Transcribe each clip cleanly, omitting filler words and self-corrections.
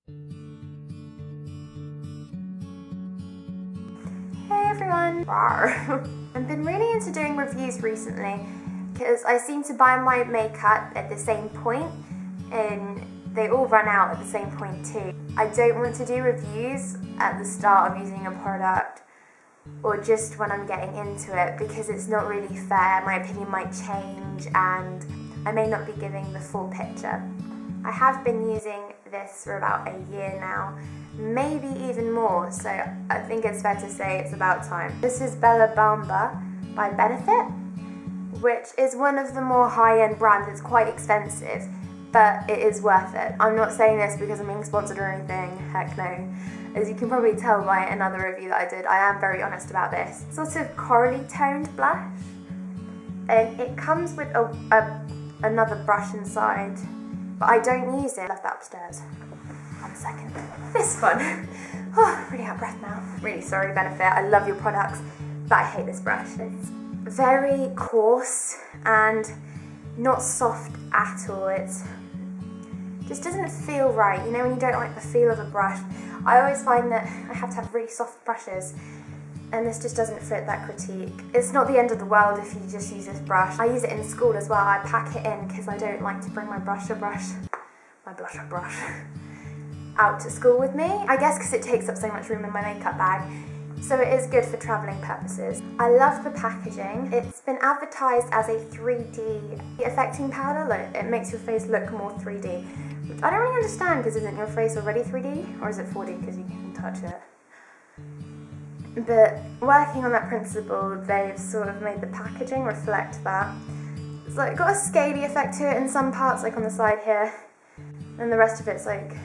Hey everyone! I've been really into doing reviews recently because I seem to buy my makeup at the same point and they all run out at the same point too. I don't want to do reviews at the start of using a product or just when I'm getting into it because it's not really fair. My opinion might change and I may not be giving the full picture. I have been using this for about a year now, maybe even more, so I think it's fair to say it's about time. This is Bamba by Benefit, which is one of the more high-end brands. It's quite expensive, but it is worth it. I'm not saying this because I'm being sponsored or anything, heck no. As you can probably tell by another review that I did, I am very honest about this. Sort of corally toned blush, and it comes with another brush inside. But I don't use it. I left that upstairs. 1 second. This one. Oh, really out of breath now. Really sorry, Benefit. I love your products, but I hate this brush. It's very coarse and not soft at all. It just doesn't feel right. You know when you don't like the feel of a brush? I always find that I have to have really soft brushes, and this just doesn't fit that critique. It's not the end of the world if you just use this brush. I use it in school as well. I pack it in because I don't like to bring my blusher brush out to school with me. I guess because it takes up so much room in my makeup bag. So it is good for travelling purposes. I love the packaging. It's been advertised as a 3D affecting powder. Like, it makes your face look more 3D. Which I don't really understand because isn't your face already 3D? Or is it 4D because you can touch it? But working on that principle, they've sort of made the packaging reflect that. It's like got a scaly effect to it in some parts, like on the side here, and the rest of it's like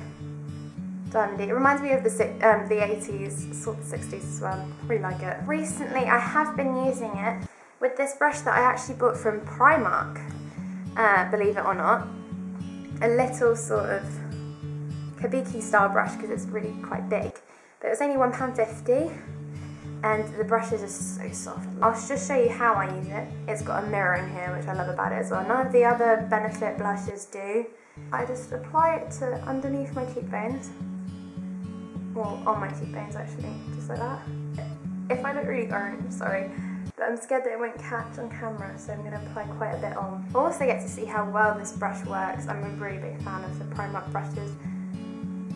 diamondy. It reminds me of the 80s, sort of 60s as well. Really like it. Recently, I have been using it with this brush that I actually bought from Primark, believe it or not. A little sort of kabuki style brush because it's really quite big, but it was only £1.50. And the brushes are so soft. I'll just show you how I use it. It's got a mirror in here, which I love about it as well. None of the other Benefit blushes do. I just apply it to underneath my cheekbones. Well, on my cheekbones actually, just like that. If I look really orange, sorry, but I'm scared that it won't catch on camera, so I'm going to apply quite a bit on. I also get to see how well this brush works. I'm a really big fan of the Primark brushes,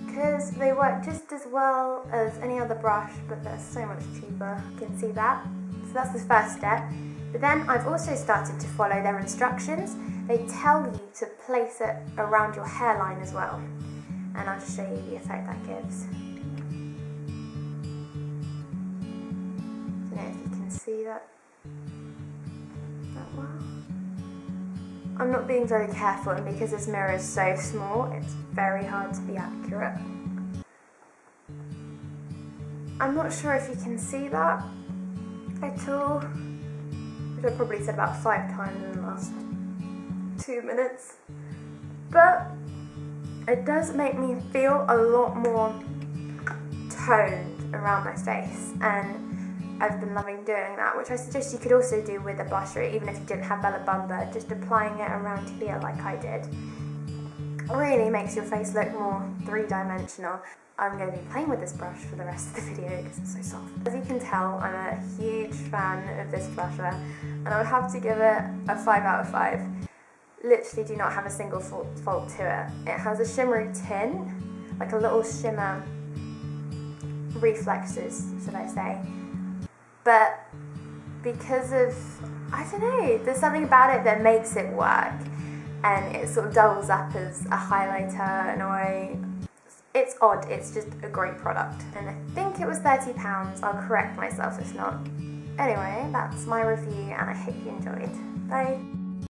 because they work just as well as any other brush, but they're so much cheaper. You can see that. So that's the first step. But then I've also started to follow their instructions. They tell you to place it around your hairline as well. And I'll just show you the effect that gives. I don't know if you can see that well. I'm not being very careful, and because this mirror is so small, it's very hard to be accurate. I'm not sure if you can see that at all, which I probably said about 5 times in the last 2 minutes, but it does make me feel a lot more toned around my face, and I've been loving doing that, which I suggest you could also do with a blusher, even if you didn't have Bamba, just applying it around here like I did. It really makes your face look more 3-dimensional. I'm going to be playing with this brush for the rest of the video because it's so soft. As you can tell, I'm a huge fan of this blusher, and I would have to give it a 5 out of 5. Literally do not have a single fault to it. It has a shimmery tint, like a little shimmer reflexes, should I say. But because of, I don't know, there's something about it that makes it work, and it sort of doubles up as a highlighter in a way. It's odd, it's just a great product. And I think it was £30, I'll correct myself if not. Anyway, that's my review and I hope you enjoyed. Bye!